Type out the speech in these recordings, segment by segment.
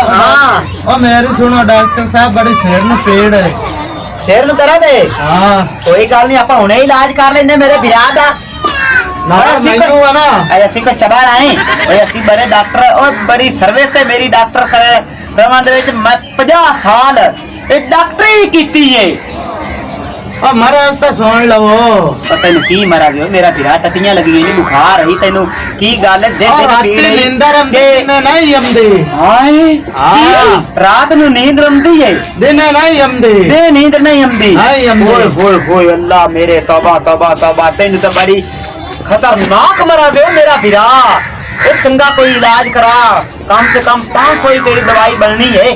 हाँ ओ मेरी सुनो डॉक्टर साहब बड़ी सिर में पीड़ है। सिर में दर्द है? हाँ कोई गल नहीं, आप हुणे इलाज कर लेंगे मेरे विराह दा। ऐसी को चबार आए ऐसी बड़े डॉक्टर और बड़ी सर्विस है मेरी डॉक्टर करे रवान दे विच मैं 50 साल एक डॉक्टरी कीती है। ओ महाराज तो सुन लो तेन की मरा गयो मेरा विराह टटियां लगी गई बुखार है तेन की गल है नींदर नहीं आंदी। हाय रात नु नींद आंदी है दिन नहीं आंदी। दे नींद नहीं आंदी। होए होए होए अल्लाह मेरे तौबा तौबा तौबा तेन तो बड़ी खतरनाक मरा दे मेरा विराह। एक चंगा कोई इलाज करा कम से कम 500 की दवाई बननी है।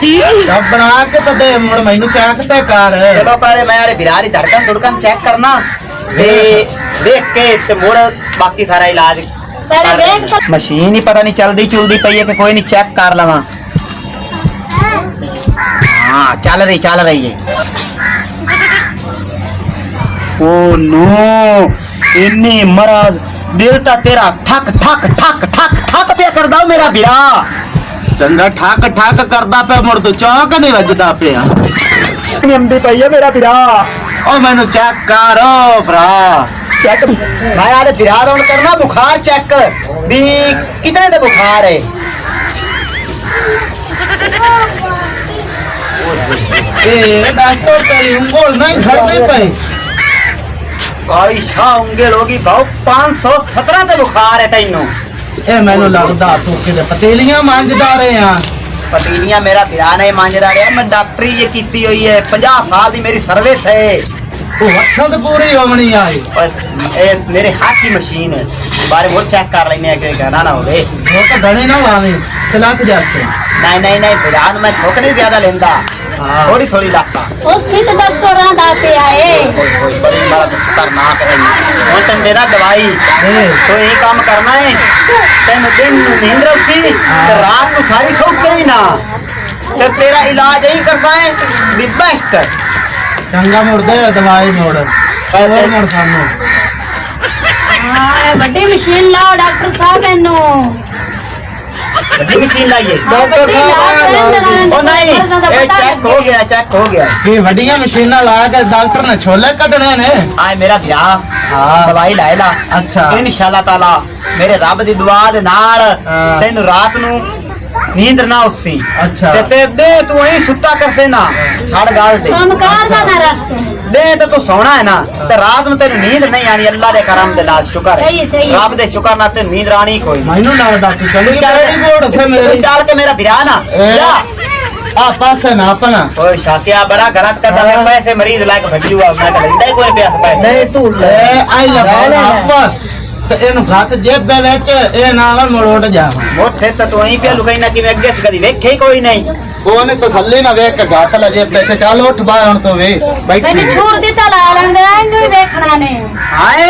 सब बना के तो दे मुड़ मैनू चेक ते कर। चलो पहले मैं यार विराह दी धड़कन धुड़कन चेक करना ते देख के ते मुड़ बाकी सारा इलाज। मशीन ही पता नहीं चलदी चुलदी पई है कि कोई नहीं चेक कर लवा। हाँ चल रही है। ओ नो इन्नी मराज दिल ता तेरा ठक ठक ठक ठक ठक पे कर दो मेरा विराह। चंगा ठाक ठाक करदा पे मुड़ तो चौक नहीं वजदा पे निम्दी पई है मेरा विराह। ओ मैनू चेक करो भरा चेक मैं यार विराह दा करना बुखार चेक भी कितने दे बुखार है। ए डॉक्टर तेरी उंगल नहीं झड़ने पे कोई शा उंगल होगी भाव 517 दे बुखार है तैनू। ए मैनू लगदा तू किते पतीलियां मांजदा रहे हैं। पतीलियां मेरा विराह नहीं मांजदा रहा मैं डॉक्टरी ये कीती हुई है 50 साल दी मेरी सर्विस है। वो वक्छत पूरी होनी आई बस ए मेरे हाथ की मशीन है बारे वो चेक कर लेने के गाना ना होवे वो तो डणे ना लावे चलाक जैसे। नहीं विराह मैं ठोकरे ज्यादा लेंदा थोड़ी थोड़ी लाता ओ सिद्ध डॉक्टरां दा पे आए बड़ी मारा खतरनाक है। हुन तन मेरा दवाई तो ये काम करना है तेन दिन नींद रसी ते रात को सारी सोच भी ना ते तेरा इलाज यही करता है बी बेस्ट। चंगा मुड़ दे दवाई मुड़ और मुड़ सानू। हां बड़ी मशीन लाओ डॉक्टर साहब इनो बड़ी मशीन लाइए डॉक्टर साहब। ओ नहीं ये चेक हो गया ये बड़िया मशीना ला के डॉक्टर ने छोले कटने ने। आए मेरा विराह दवाई लाए ला। अच्छा इंशाल्लाह ताला मेरे रब दी दुआ दे नाल तेन रात नु नींद ना उसी। अच्छा ते दे तू वही सुत्ता करते ना छाड़ गाल दे काम कर ना रस दे तो तू सोना है ना ते रात में तेन नींद नहीं आनी अल्लाह दे करम दे नाल शुक्र है सही रब दे शुक्र ना ते नींद रानी कोई मैनू लगदा तू चली बोर्ड से मेरी चल के मेरा विराह ना जा आ पास ना अपना। ओए शाकिया बड़ा गलत करदा है पैसे मरीज लायक भजू आ मैं लेंदा कोई पैसे नहीं तू ले आई लगा तो इन हाथ जेब विच ए नाल मरोड़ जावा मोठे तो तू ही पे लुकाई ना कि मैं अगे से कदी वेखे कोई नहीं कोने तसल्ली ना वेख के गात ला जेब पे चल उठ बा हुन तो वे बैठ मैंने छोड़ दिता ला लेंगे इनु ही देखना ने। हाय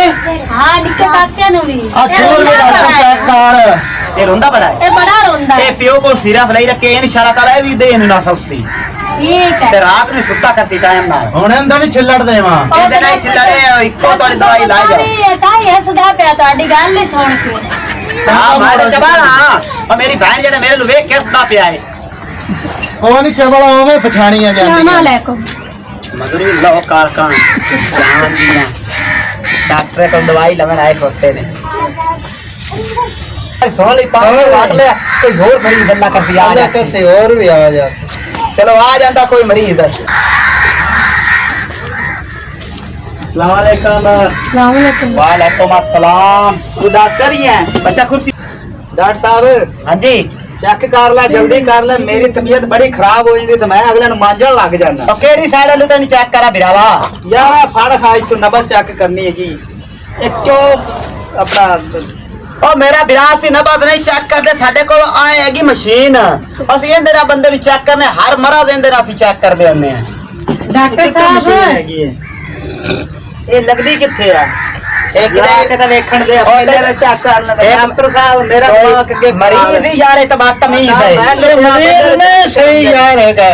हां निक्के काके नु भी आ छोड़ दे डॉक्टर चेक कर ये रोंदा बड़ा है ए बड़ा रोंदा ए पियो को सिरफ ले रखे इंशाल्लाह ताला ये भी दे नु ना सौसी ठीक है ते रात में सुत्ता करती टाइम ना हुन इंदा भी छिल्लड़ देवा ए दे नहीं चिल्लाड़े इको तोड़ी दवाई ला जा ये ताई हसदा पे ताड़ी गल नहीं सुन के हां मारे चबाड़ा और मेरी बहन जेड़े मेरे नु वेख के हसदा पे आए ओ नहीं चबड़ा ओवे पछाणियां जांदी। अस्सलाम वालेकुम मगरी लो कारखान जान दिया डॉक्टर को दवाई लवन आए होते ने सोली पास काट ले कोई और मरीज अल्लाह कर दिया आ कर से और भी आ जा। चलो आ जाता कोई मरीज। अस्सलाम वालेकुम। अस्सलाम वालेकुम। वालेकुम अस्सलाम। तू डॉक्टर ही है बच्चा कुर्सी। डॉक्टर साहब हां जी चेक कर ले जल्दी कर ले मेरी तबीयत बड़ी खराब हो जाती तो मैं अगले नु मांजन लग जाना। तो केड़ी साइड ले तनी चेक करा बिरावा यार फड़ खाई तो नबज चेक करनी है की एक क्यों अपना ओ मेरा बिरासी नबज नहीं चेक करदे साडे कोल आएगी मशीन असि इंदे रा बंदे नु चेक करने हर मरज इंदे रा चेक करदे होने डॉक्टर साहब ये लगदी किथे है एक लाके तो वेखण दे पहले चेक कर ले डॉक्टर साहब मेरा दिमाग के मरीज ही यार ये तो बात तमीज है मरीज ने सही यार है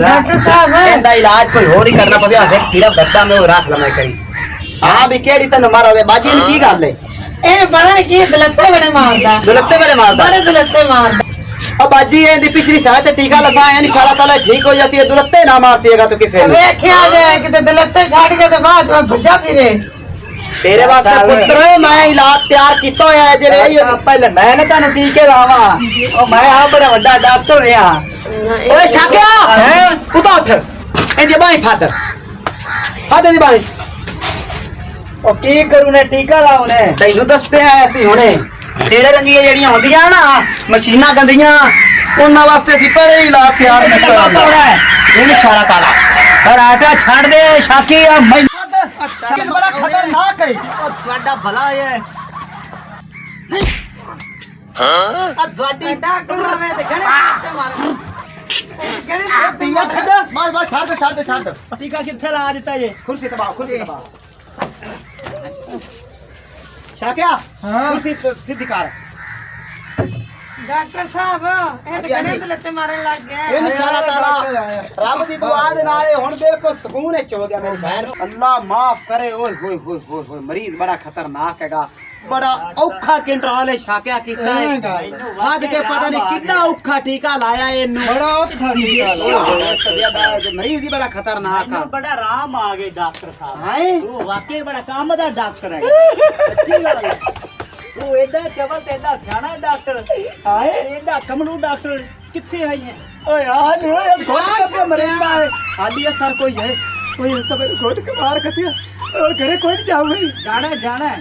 डॉक्टर साहब इंदा इलाज कोई और ही करना पड़ेगा देख सिर्फ गद्दा में रख ल मैं करी हां भी केड़ी तन मारा दे बाजी ने की गल है ए पता नहीं की दलत्ते बड़े मारदा दुलत्ते बड़े मारदा बड़े दलत्ते मारदा अब बाजी ये दी पिछली साल ते टीका लगाया इंशाल्लाह ताला ठीक हो जाती है दुलत्ते ना मारसीएगा तो किसे ने देखिया जाए कि दिलते छाड़ के ते बाद में भजा फिरे तेरे वास्ते पुत्र मैं इलाज तैयार कितो है जेड़े पहले मैं ना तने टीके लावा ओ मैं आ बड़ा बड़ा डॉक्टर है ओए शाकिया हैं उठो उठ इंदी बाई फादर फादर दी बाई ओ की करू ने टीका लाओ ने तैनू दसते आया सी हुने तेरे रंगीਆਂ ਜਿਹੜੀਆਂ ਹੁੰਦੀਆਂ ਨਾ ਮਸ਼ੀਨਾਂ ਗੰਦੀਆਂ ਉਹਨਾਂ ਵਾਸਤੇ ਸੀ ਪਹਿਲੇ ਹੀ ਇਲਾਜ ਤਿਆਰ ਕੀਤਾ ਹੋਇਆ ਹੈ ਇਹ ਇਸ਼ਾਰਾ ਕਾਲਾ ਪਰ ਆਟਾ ਛੱਡ ਦੇ ਸ਼ਾਕੀ ਆ ਮੈਂ ਬੜਾ ਖਤਰਨਾਕ ਹੈ ਉਹ ਤੁਹਾਡਾ ਭਲਾ ਹੈ ਹਾਂ ਆ ਤੁਹਾਡੀ ਡਾਕਟਰ ਰਵੇ ਤੇ ਘਣੇ ਤੇ ਮਾਰ ਘਣੇ ਪੀਆ ਛੱਡ ਮਾਰ ਛੱਡ ਟੀਕਾ ਕਿੱਥੇ ਲਾ ਦਿੱਤਾ ਜੇ ਕੁਰਸੀ ਤਬਾ शाकिया कुर्सी सीधी कर डॉक्टर साहब ए ते घणे दिलते मारन लग गया इंशाल्लाह ताला रब दी दुआ दे नाल हुन बिल्कुल सुकून च हो गया मेरी बहन अल्लाह माफ करे ओए होए होए होए होए मरीज बड़ा खतरनाक हैगा बड़ा औखा कंट्रोल है शाकिया कीता है हद के पता नहीं कितना औखा टीका लाया इनु बड़ा औखा टीका मरीज ही बड़ा खतरनाक है बड़ा आराम आ गए डॉक्टर साहब हाय वो वाकई बड़ा काम दा डॉक्टर है सच्ची गल है वो एडा चवल ते एडा सियाना डॉक्टर हाय एडा कमलू डॉक्टर किथे आई है ओए यार ओए घोट के मरीज है हाली सर कोई है ओए तो मेरे घोट के मार कतिया और घरे कोई नहीं जाऊंगी जाना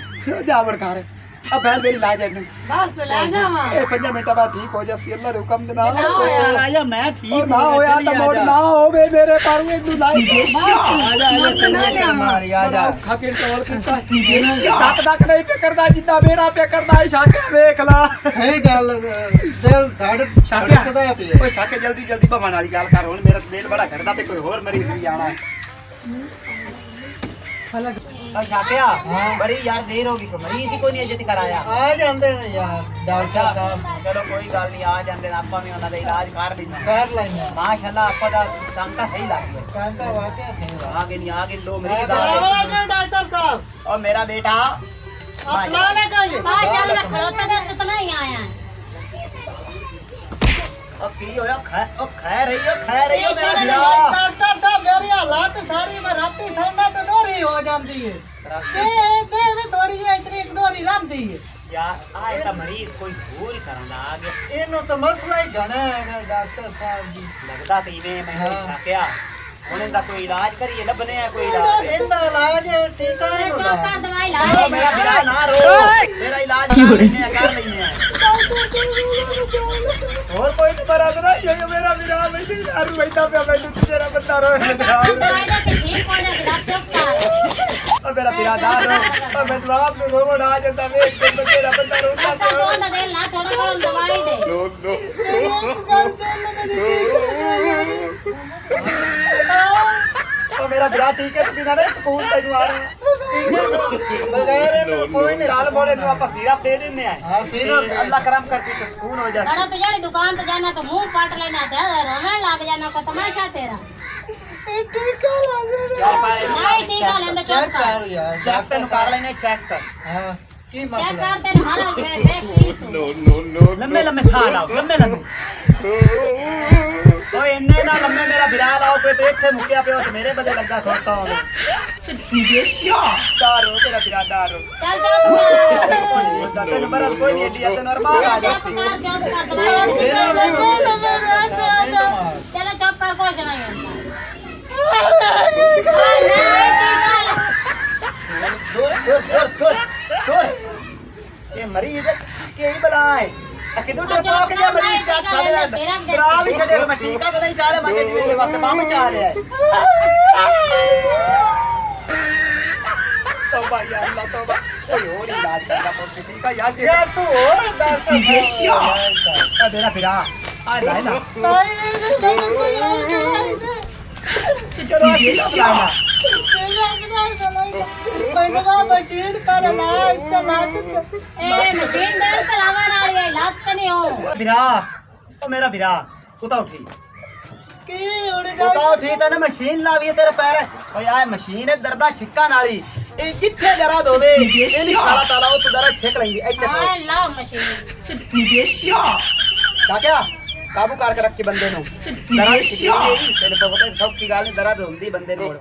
जावड़ कर अब बहन मेरी ला जाए बस ले जावा ए 5 मिनट बाद ठीक हो जाती अल्लाह रे हुक्म दे ना चल आजा मैं ठीक ना होया तो मोड़ ना होवे मेरे पारू एक दुलाई आजा ना ले मारी आजा खा के टोल करता डक नहीं पे करदा जिंदा मेरा पे करदा है शाके देख ला है गल दिल धड़ शाके धड़कदा पे ओए शाके जल्दी भवन वाली गल कर हुन मेरा दिल बड़ा घड़दा पे कोई और मरीज भी आना है शाकिया बड़ी यार देर होगी को मरीज ही को नहीं इज्जत कराया आ जांदे ने यार डॉक्टर साहब चलो कोई गल नहीं आ जांदे आपा भी उन्हां दा इलाज कर लेना कर लेना माशाल्लाह आपा दा टांका सही लग गया कांटा वाकई सही आगे लो मरीज आ गए डॉक्टर साहब और मेरा बेटा अस्सलाम वालेकुम चल मैं खड़ोता दे से तो नहीं आया है और की होया खै रही हो मेरा भिरा डॉक्टर साहब मेरी हालत सारी मैं राती सोना तो दोरी हो जाती है दे भी थोड़ी जी इतनी एक दोरी रंदी है यार आ एटा मरीज कोई भूल करंदा आ गया इनो तो मसला ही घना है डॉक्टर साहब जी लगदा ते इवें मैं शाकिया हुन इंदा कोई इलाज करिए लबने है कोई इलाज इंदा इलाज टीका है चौका दवाई ला ओ मेरा भिरा ना रो मेरा इलाज कर लेने हैं और कोई तो मरद नहीं है मेरा भिरा मैं यार बैठा पे मैं तेरा बंदा रो दवाई दे के ठीक हो जाए डॉक्टर का और मेरा भिरा ना रो और मैं दुआ में रो आ जाता मैं तेरा बंदा रोता डॉक्टर को ना दे ला थोड़ा गरम दवाई दे और मेरा भिरा ठीक है बिना रे स्कूल तैनू आ रहा बगैर इनो कोई नहीं चाल मोड़े नु आपा सिरप दे देने हैं हां सिरप अल्लाह करम करती तो सुकून हो जाता बड़ा तो यार दुकान पे जाना तो मुंह पाट लेना था रोने लग जाना को तमाशा तेरा टीका लगे यार पाए नहीं ठीक है लेंदे चेक चौका कर यार चेक तेन कर लेने चेक कर हां की चेक मसला करते न मारा देख की लम्बे लम्बे साल आओ लम्बे ओए इन्ने ना लम्बे मेरा भिरा लाओ पे तो इथे मुकिया पे तो मेरे बदे लगा खोता हो दारो तेरा भिरा दारो चल जा तेन बरस कोई नहीं दिया तेन अरमान आ चुप जाती कर दवाई चलो चुप कर कुछ नहीं दूर ये मरीज के ही बलाए कि दूर पाक जा मरीज चा खाले शराब ही छड़े तो मैं टीका तो नहीं चाले मजे जी मेरे वास्ते बम चाले है तौबा या अल्लाह तौबा कोई और इलाज करना पड़ता टीका यार तू और डॉक्टर मेरा फिरा आ लाए ना चलो लाना मैंने कहा मशीन पर लाया इतना लाट ए मशीन दे चलावा वाली है लात नहीं हो फिरा ओ मेरा फिरा उता उठी की उड़ उता उठी तने मशीन लावी तेरे पैर ओ यार मशीन है दर्दा छिक्का नाली ए जिथे जरा दोवे इनी साला ताला ओ तू दरा छिक लेंगी इथे हां ला मशीन क्या ਕਾਬੂ ਕਰਕੇ ਰੱਖੀ ਬੰਦੇ ਨੂੰ ਦਰਦ ਕਿੱਥੇ ਗਈ ਤੈਨੂੰ ਤਾਂ ਪਤਾ ਸਭ ਕੀ ਗੱਲ ਨਹੀਂ ਦਰਦ ਹੁੰਦੀ ਬੰਦੇ ਨੂੰ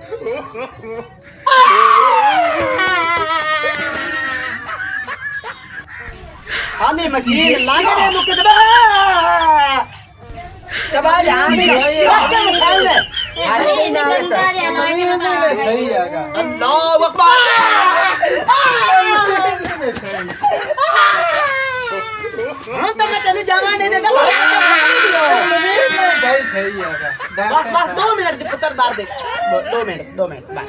ਆਨੀ ਮਸ਼ੀਨ ਲਾਗੇ ਮੁੱਕੇ ਦਬਾ ਚਬਾ ਜਾਨ ਦੀ ਲੱਕੜ ਖਾਲ ਲੈ ਆਈ ਨਾ ਸਹੀ ਹੈਗਾ ਅੱਲਾਹੁ ਅਕਬਰ ਹੁਣ ਤਾਂ ਮੈਂ ਤੈਨੂੰ ਜਾਵਾਂ ਨਹੀਂ ਦਿੰਦਾ ਭਾਈ ਸਹੀ ਹੈਗਾ बस 2 मिनट दे पुत्र दार दे 2 मिनट बस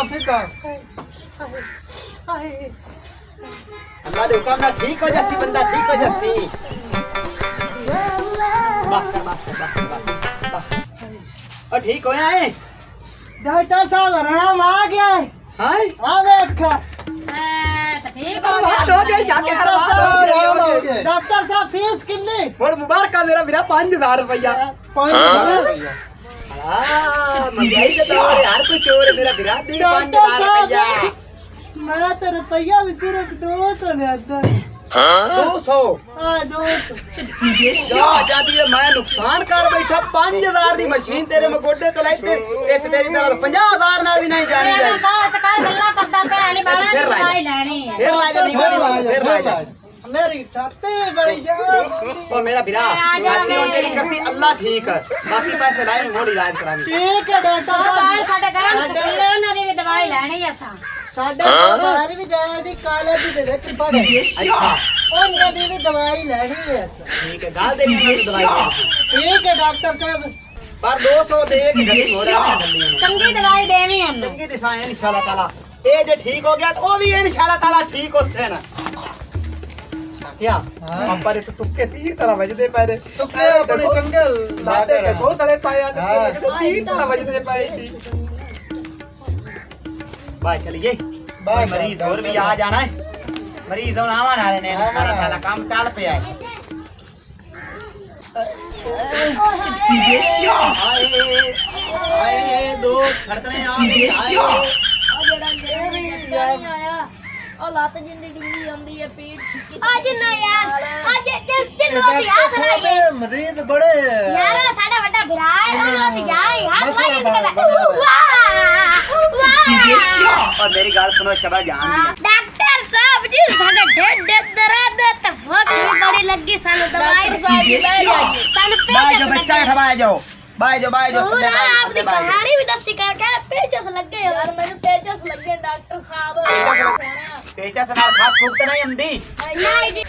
ਸਿੱਧਾ अल्लाह दे हुक्म ना ठीक हो जाती बंदा ठीक हो जाती बस और ठीक होया है ਡਾਕਟਰ ਸਾਹਿਬ ਆਰਾਮ ਆ ਗਿਆ ਹੈ हाय ਆ ਵੇਖ ठीक हो बात हो गई जाके हर बात हो गई ਡਾਕਟਰ ਸਾਹਿਬ ਫੀਸ ਕਿੰਨੀ और मुबारक मेरा मेरा 5000 रुपया महंगाई के दौर है हर कोई चोर है मेरा विराट दी 5000 रुपया ਮੈਂ ਤਾਂ ਰੁਪਈਆ ਵੀ ਸਿਰਫ 200 ਨੇ ਅੰਦਰ 200 ਆ 200 ਜਾ ਆਜ਼ਾਦੀ ਹੈ ਮੈਂ ਨੁਕਸਾਨ ਕਰ ਬੈਠਾ 5000 ਦੀ ਮਸ਼ੀਨ ਤੇਰੇ ਮੈਂ ਗੋਡੇ ਤੇ ਲਾਈ ਤੇ ਇਹ ਤੇਰੀ ਤਰ੍ਹਾਂ 50000 ਨਾਲ ਵੀ ਨਹੀਂ ਜਾਣੀ मेरा ਜਾਈ गाँव चक्कर गल्ला करता पे अली बाबा ने सिर लाई। दवाई लेनी है ਸਿਰ ਲਾ ਜਾ ਨਹੀਂ ਸਿਰ ਲਾ ਜਾ ਮੇਰੀ ਛਾਤੀ ਵੀ ਬੜੀ ਜਾ ਉਹ ਮੇਰਾ ਵੀਰਾ ਛਾਤੀ ਹੁਣ ਤੇਰੀ ਕਰਦੀ ਅੱਲਾ ਠੀਕ ਹੈ ਬਾਕੀ ਪੈਸੇ ਲਾਏ ਮੋੜੀ ਇਲਾਜ ਕਰਾਂਗੇ ਠੀਕ ਹੈ ਡਾਕਟਰ तो ਸਾਹਿਬ बाहर साडे घर में स्कूल ਉਹਨਾਂ ਦੀ ਵੀ ਦਵਾਈ ਲੈਣੀ ਹੈ ਅਸਾਂ ਸਾਡੇ ਬਾਹਰ ਵੀ ਜਾਣੀ ਕਾਲਜ ਦੇ ਵਿੱਚ ਪੜ੍ਹੇ ਅੱਛਾ ਉਹਨਾਂ ਦੀ ਵੀ ਦਵਾਈ ਲੈਣੀ ਹੈ ਠੀਕ ਹੈ ਗਾਲ ਦੇ ਮੈਨੂੰ ਦਵਾਈ ਦੇ ਠੀਕ ਹੈ ਡਾਕਟਰ ਸਾਹਿਬ ਪਰ 200 ਦੇ ਕੇ ਗੱਡੀ ਹੋ ਰਿਹਾ ਹੈ ਗੱਡੀ ਚੰਗੀ ਦਵਾਈ ਦੇਣੀ ਉਹਨੂੰ ਚੰਗੀ ਦਿਖਾਏ ਇਨਸ਼ਾਅੱਲਾ ਤਾਲਾ ਇਹ ਜੇ ਠੀਕ ਹੋ ਗਿਆ ਤਾਂ ਉਹ ਵੀ ਇਨਸ਼ਾਅੱਲਾ ਤਾਲਾ ਠੀਕ ਹੋਸੇ ਨਾ क्या पर तो तुक्के तीर तरह बजते पैरे ਤੁੱਕੇ ਆਪਣੇ ਚੰਗੇ लाते के बहुत सारे पाए आते तो तीर तरह बजते पाए थी भाई चलिए भाई मरीज और भी आ जाना है मरीज और आवा ना ने सारा सारा काम चल पे है आए दो खड़कने आ ਲੱਤ ਜਿੰਦੀ ਡਿੰਗੀ ਆਉਂਦੀ ਹੈ ਪੀੜ ਛਿੱਕੀ ਅੱਜ ਨਾ ਯਾਰ ਅੱਜ ਜਿਸ ਦਿਨ ਨੂੰ ਅਸੀਂ ਹੱਥ ਲਾਈਏ ਮਰੀਜ਼ ਬੜੇ ਯਾਰ ਉਹ ਸਾਡਾ ਵੱਡਾ ਭਰਾ ਹੈ ਉਹਨੂੰ ਅਸੀਂ ਜਾਏ ਹੱਥ ਲਾਈਏ ਤੇ ਕਹਿੰਦਾ ਵਾਹ ਵਾਹ और मेरी गाल सुनो चबा जान दिया ਡਾਕਟਰ ਸਾਹਿਬ ਜੀ ਸਾਡੇ ਢਿੱਡ ਦਰਦ ਤੇ ਭੁੱਖ ਵੀ ਬੜੀ ਲੱਗੀ ਸਾਨੂੰ ਦਵਾਈ ਸਾਨੂੰ बाय जो पेचस बच्चा ਲੱਗੇ है जाओ बाय जो ਸੂਰਾ ਆਪਣੀ ਕਹਾਣੀ ਵੀ ਦੱਸੀ ਕਰਕੇ पेचस ਲੱਗੇ ਹੋ ਯਾਰ ਮੈਨੂੰ ਪੇਚਸ ਲੱਗੇ ਡਾਕਟਰ ਸਾਹਿਬ पेचा से नाल खाद फूकते नहीं हमदी ਨਹੀਂ ਜੀ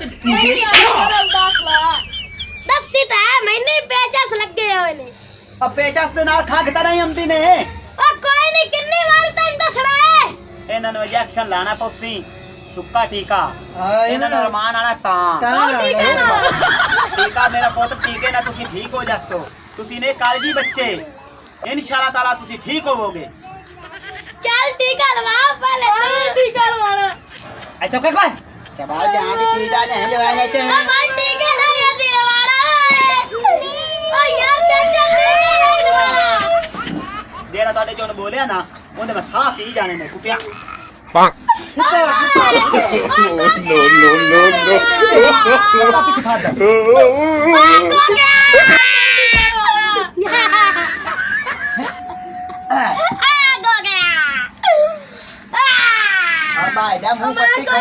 ਦੱਸੀ ਤਾਂ ਹੈ, ਮੈਨੂੰ ਹੀ पेचस ਲੱਗੇ ਹੋਏ ਨੇ अब पेचा से नाल खागता नहीं हमदी ने ਉਹ ਕੋਈ ਨਹੀਂ ਕਿੰਨੀ ਵਾਰ ਤੈਨੂੰ ਦੱਸਣਾ ਹੈ ਇਹਨਾਂ ਨੂੰ ਇੰਜੈਕਸ਼ਨ ਲਾਣਾ ਪਉਸੀ ਸੁੱਕਾ ਟੀਕਾ ਇਹਨਾਂ ਨੂੰ ਰਮਾਨ ਆਣਾ ਟੀਕਾ ਮੇਰਾ ਪੁੱਤ ਟੀਕੇ ਨਾਲ ਤੁਸੀਂ ਠੀਕ ਹੋ ਜਾਸੋ ਤੁਸੀਂ ਨੇ ਕਾਲਜੀ ਬੱਚੇ ਇਨਸ਼ਾਅੱਲਾ ਤਾਲਾ ਤੁਸੀਂ ਠੀਕ ਹੋਵੋਗੇ ਚੱਲ ਟੀਕਾ ਲਵਾ ਪਹਿਲੇ ਟੀਕਾ ਲਵਾਣਾ ਇੱਥੇ ਕਰ ਬਾਈ ਚਬਾਲ ਜਾਣ ਦੀ ਚੀਜ਼ ਆ ਜਾਏ ਜਵਾਇਆ ਤੇ ਮੈਂ ਟੀਕਾ ਨਹੀਂ ਅਸੀਂ ਲਵਾਣਾ ਓ ਯਾਰ ਚੱਲ ਟੀਕਾ ਨਹੀਂ ਲਵਾਣਾ ਜਿਹੜਾ ਤੁਹਾਡੇ ਚੋਂ ਬੋਲਿਆ ਨਾ ਉਹਨੇ ਮੈਂ ਸਾਫ ਹੀ ਜਾਣੇ ਨੇ ਕੁੱਟਿਆ ਪਿੱਛੇ ਫਾਦਾ ਬਾਈ ਦਾ ਮੂੰਹ ਪੱਟੀ ਖਾ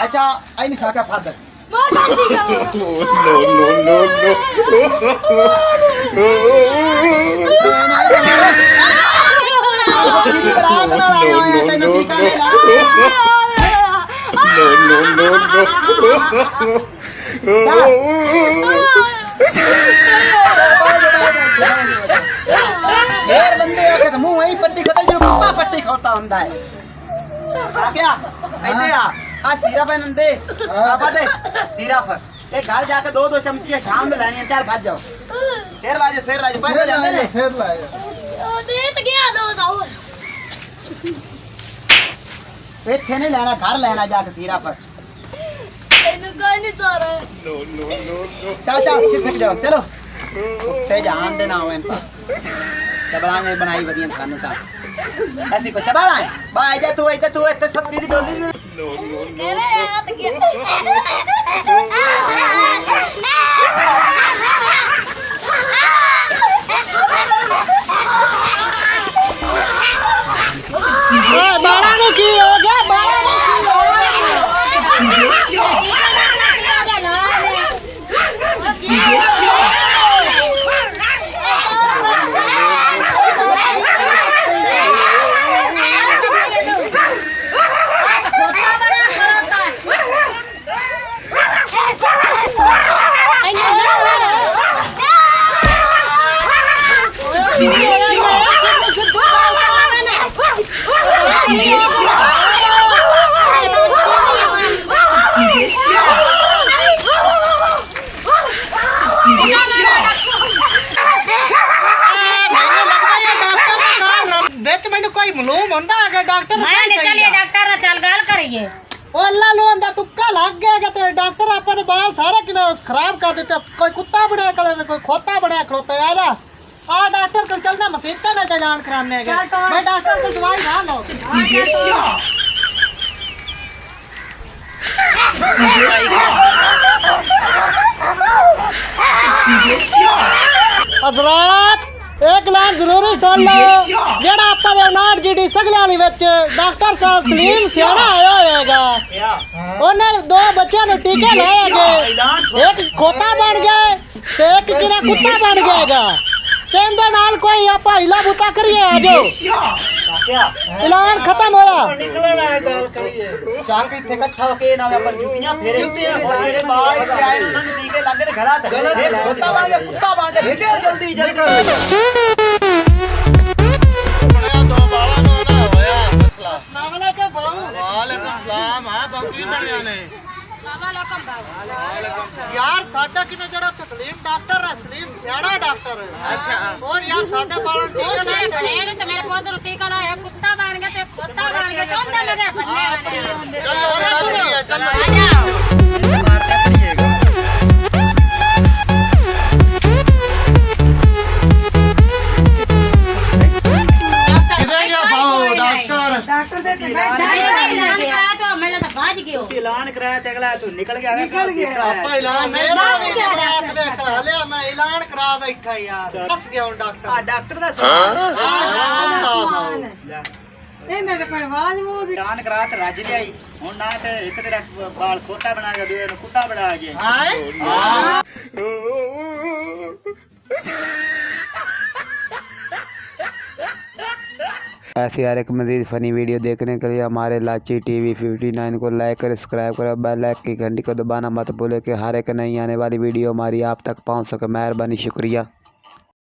ਅੱਛਾ ਆਈ ਨਹੀਂ ਸਾਕਾ ਫਾਦਾ ਕਿਹਦੀ ਬਰਾਤ ਨਾਲ ਆਇਆ ਹੋਇਆ ਤੈਨੂੰ ਟੀਕਾ ਨਹੀਂ शेर बंदे हो के तो मुंह वही पट्टी खाता जो कुत्ता पट्टी खाता ਹੁੰਦਾ ਹੈ ਆ ਗਿਆ ਇੱਥੇ ਆ ਸਿਰਫ ਇਹਨਾਂ ਦੇ ਆਬਾ ਦੇ ਸਿਰਫ ਇਹ ਘਰ ਜਾ ਕੇ 2 ਚਮਚੀਆਂ ਸ਼ਾਮ ਨੂੰ ਲੈਣੀਆਂ ਚੱਲ ਭੱਜ ਜਾਓ ਫੇਰ ਲਾਜੋ ਪੈਸੇ ਜਾਂਦੇ ਨੇ ਫੇਰ ਲਾਇਆ ਉਹ ਦੇ ਤੇ ਗਿਆ 200 ਇੱਥੇ ਨਹੀਂ ਲੈਣਾ ਘਰ ਲੈਣਾ ਜਾ ਕੇ ਸਿਰਫ ਤੈਨੂੰ ਕੋਈ ਨਹੀਂ ਚਾਰਾ ਚਾਚਾ ਕਿੱਥੇ ਜਾਓ ਚਲੋ ਉੱਤੇ ਜਾਣ ਦੇ ਨਾ ਹੋਣ ਤਾਂ ਚਬਲਾਂ ਨੇ ਬਣਾਈ ਵਧੀਆਂ ਸਾਨੂੰ ਤਾਂ ਅਸੀਂ ਕੋ ਚਬਲਾਂ ਬਾਈ ਜਾ ਤੂੰ ਇੱਥੇ ਸੱਤੀ ਦੀ ਡੋਲੀ मेरे हाथ बाड़ा नु की हो गया बाड़ा नु की हो गया ਵਿੱਚ ਮੈਨੂੰ ਕੋਈ ਮਾਲੂਮ ਹੁੰਦਾ ਹੈ ਡਾਕਟਰ ਮੈਂ ਚੱਲੀਏ ਡਾਕਟਰ ਨਾਲ ਚੱਲ ਗੱਲ ਕਰੀਏ ਉਹ ਅੱਲਾ ਨੂੰ ਆਂਦਾ ਤੁੱਕਾ ਲੱਗ ਗਿਆ ਤੇ ਡਾਕਟਰ ਆਪਾਂ ਦੇ ਬਾਲ ਸਾਰੇ ਕਿਨੇ ਖਰਾਬ ਕਰ ਦਿੱਤੇ ਕੋਈ ਕੁੱਤਾ ਬਣਿਆ ਕਰੇ ਕੋਈ ਖੋਤਾ ਬਣਿਆ ਖਲੋਤਾ ਯਾਰ ਆ ਡਾਕਟਰ ਕੋਲ ਚੱਲਣਾ ਮਸੀਤਾਂ ਨਾਲ ਚਲਾਨ ਕਰਾਣੇ ਗਏ ਮੈਂ ਡਾਕਟਰ ਕੋਲ ਦਵਾਈ ਨਾ ਲਓ हजरात एक लाइन जरूरी सुन लो जेड़ा आपा दे 59 जीडी सगले वाली विच डॉक्टर साहब सलीम सियाड़ा आया होएगा ओने दो बच्चों नु टीके लाए गए एक खोता बन गया ते एक किना कुत्ता बन गयागा ते इंदे नाल कोई आपा हिला बुता करिए आ जाओ ऐलान खत्म होया निकलना है गल करिए ਚੱਲ ਇੱਥੇ ਇਕੱਠਾ ਹੋ ਕੇ ਨਾ ਆਪਾਂ ਜੁੱਤੀਆਂ ਫੇਰੇ ਜਿਹੜੇ ਬਾਲ ਇੱਥੇ ਆਏ ਨੇ ਉਹਨਾਂ ਨੂੰ ਟੀਕੇ ਲੱਗ ਗਏ ਗਲਤ ਇਹ ਕੁੱਤਾ ਬਣ ਗਿਆ ਕੁੱਤਾ ਬਣ ਕੇ भेजो जल्दी जल्दी कर ਦੋ ਬਾਲਾਂ ਨੂੰ ਨਾ ਹੋਇਆ ਮਸਲਾ अस्सलाम वालेकुम बाबू ਵਾਲੇਕੁਮ ਸਲਾਮ ਹਾਂ ਬਾਬੂ ਕੀ ਬਣਿਆ ਨੇ यार साडा किने जेड़ा तस्लीम डॉक्टर है सलीम सियाड़ा डॉक्टर है ਅੱਛਾ और यार साडे बालों ਉਸ टीके ਨੇ लग ਬਣੇ गए ਨੇ ਤੇ ਮੇਰੇ ਕੋਲ ਰੋਟੀ ਕਲਾ ਹੈ ਕੁੱਤਾ ਬਣ ਗਿਆ ਤੇ ਖੋਤਾ ਬਣ ਗਿਆ ਚੌਂਦੇ ਮਗਰ ਬੰਨੇ ਵਾਲੇ ਚਲੋ ਮੇਰਾ ਵਧੀਆ ਚਲੋ ਆ ਜਾਓ ਮਾਰਦੇ ਪੜੀਏਗਾ ਕਿਧਰ ਗਿਆ ਬਾਉ ਡਾਕਟਰ ਮੈਂ ਤਾਂ ਬਾਜ ਗਿਓ ऐलान कराया तो अगला तू निकल गया निकल ਆਪਾਂ ਐਲਾਨ ਨਹੀਂ करा लिया मैं ऐलान करा बैठा यार फंस गया हूं डॉक्टर डॉक्टर दा सवाल ਇਹਨੇ ਤੇ ਕੋਈ ਆਵਾਜ਼ ਮੂੰਹ ऐलान करा तो रज लियाई हुन ना ते एक तेरा बाल खोता बना के दूए नु कुत्ता बना के हाय ऐसी हर एक मज़ीद फ़नी वीडियो देखने के लिए हमारे लाची टीवी 59 को लाइक और सब्सक्राइब करो बेल आइकन की घंटी को दबाना मत भूलें कि हर एक नई आने वाली वीडियो हमारी आप तक पहुंच सके। मेहरबानी शुक्रिया।